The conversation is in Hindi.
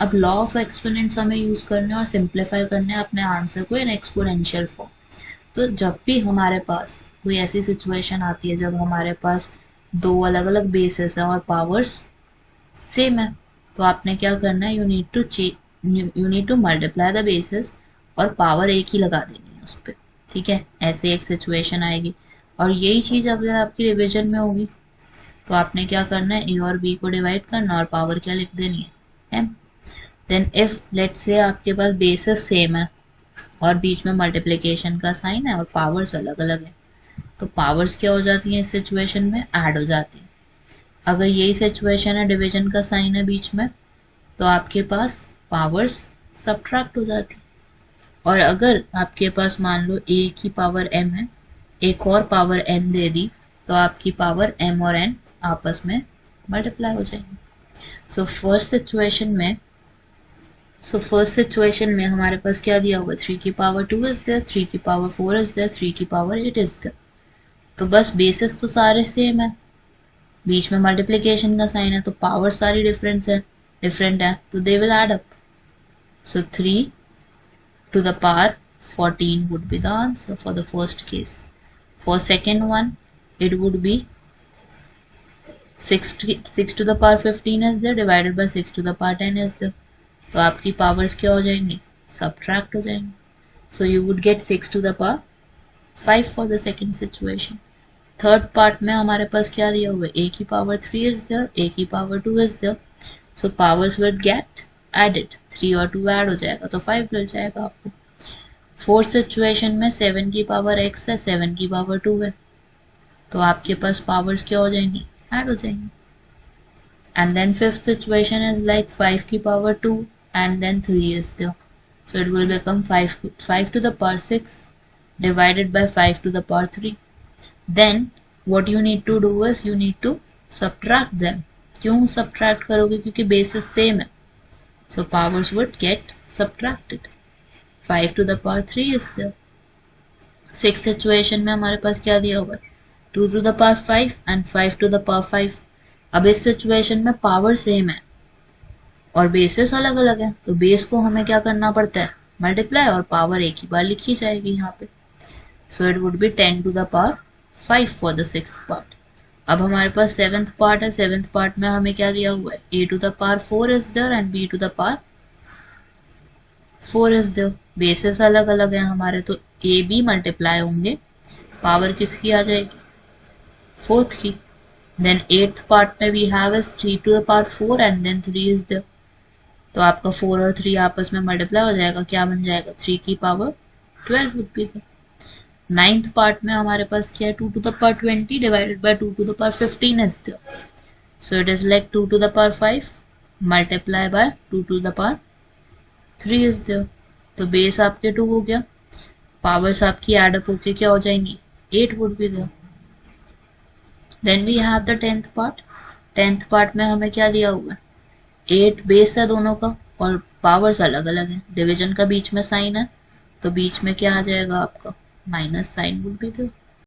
अब लॉ ऑफ एक्सपोनेंट्स हमें यूज़ करने और सिंप्लीफाई करने अपने आंसर को इन एक्सपोनेंशियल फॉर्म। तो जब भी हमारे पास कोई ऐसी सिचुएशन आती है जब हमारे पास दो अलग अलग बेसिस हैं और पावर्स सेम है, तो आपने क्या करना है, you need to multiply the basis और पावर एक ही लगा देनी है उस पर। ठीक है, ऐसे एक सिचुएशन आएगी और यही चीज़ अगर आपकी डिवीजन में होगी तो आपने क्या करना है, ए और बी को डिवाइड करना और पावर क्या लिख देनी है, M. Then if let's say आपके पास बेसिस सेम है और बीच में मल्टीप्लिकेशन का साइन है और पावर्स अलग अलग है, तो पावर्स क्या हो जाती हैं इस सिचुएशन में, ऐड हो जाती हैं। अगर यही सिचुएशन है, डिवीजन का साइन है बीच में, तो आपके पास पावर्स सब्ट्रैक्ट हो जाती। और अगर आपके पास मान लो ए की पावर m है, एक और पावर n दे दी, तो आपकी पावर m और n आपस में मल्टीप्लाई हो जाएंगी। सो फर्स्ट सिचुएशन में हमारे पास क्या दिया हुआ, 3 की पावर 2 इज देयर, 3 की पावर 4 इज देयर, 3 की पावर 8 इज देयर। तो बस बेसिस तो सारे सेम है, बीच में मल्टीप्लिकेशन का साइन है, तो पावर सारी डिफरेंट है, तो they will add up. So 3 to the power 14 would be the answer for the first case. For second one, it would be 6 to the power 15 is there divided by 6 to the power 10 is there. तो आपकी पावर्स क्या हो जाएंगी, सब्ट्रैक्ट हो जाएंगी. So you would get 6 to the power 5 for the second situation. Third part में हमारे पास क्या दिया हुआ है, a की पावर 3 is there, a की power 2 is there. So powers will get added, 3 और 2 ऐड हो जाएगा तो 5 मिल जाएगा आपको. फोर्थ सिचुएशन में 7 की पावर x है, 7 की पावर 2 है, तो आपके पास पावर्स क्या हो जाएंगी, ऐड हो जाएंगी. And then fifth situation is like 5 की power 2 and then 3 is there, so it will become 5 to the power 6 divided by 5 to the power 3. Then what you need to do is you need to subtract them. क्यों सब्ट्रैक्ट करोगे, क्योंकि बेसिस सेम है, so powers would get subtracted. 5 to the power 3 is there. Six situation में हमारे पास क्या दिया हुआ है, 2 to the power 5 and 5 to the power 5. अब इस सिचुएशन में पावर सेम है और बेसिस अलग अलग है, तो बेस को हमें क्या करना पड़ता है, मल्टीप्लाई, और पावर एक ही बार लिखी जाएगी यहाँ पे. So it would be 10 to the power 5 for the sixth part. अब हमारे पास सेवेंथ पार्ट है, सेवेंथ पार्ट में हमें क्या दिया हुआ है, a to the power 4 is there and b to the power 4 is there. Basis अलग अलग है हमारे, तो a b मल्टीप्लाई होंगे, पावर किसकी आ जाएगी, फोर्थ की. देन एट्थ पार्ट में we have is 3 to the power 4 and then 3 is there. तो आपका 4 और 3 आपस में मल्टीप्लाई हो जाएगा, क्या बन जाएगा, 3 की power 12 would be there. Ninth part में हमारे पास क्या है, 2 to the power 20 divided by 2 to the power 15 is there. So it is like 2 to the power 5 multiply by 2 to the power 3 is there. तो बेस आपके 2 हो गया, पावर्स आपकी एड अप होके क्या हो जाएंगी, 8 would be there. Then we have the 10th part. 10th part में हमें क्या दिया हुआ है, 8 बेस है दोनों का और पावर्स अलग अलग है, डिवीजन का बीच में साइन है, तो बीच में क्या आ जाएगा आपका, minus sign would be there.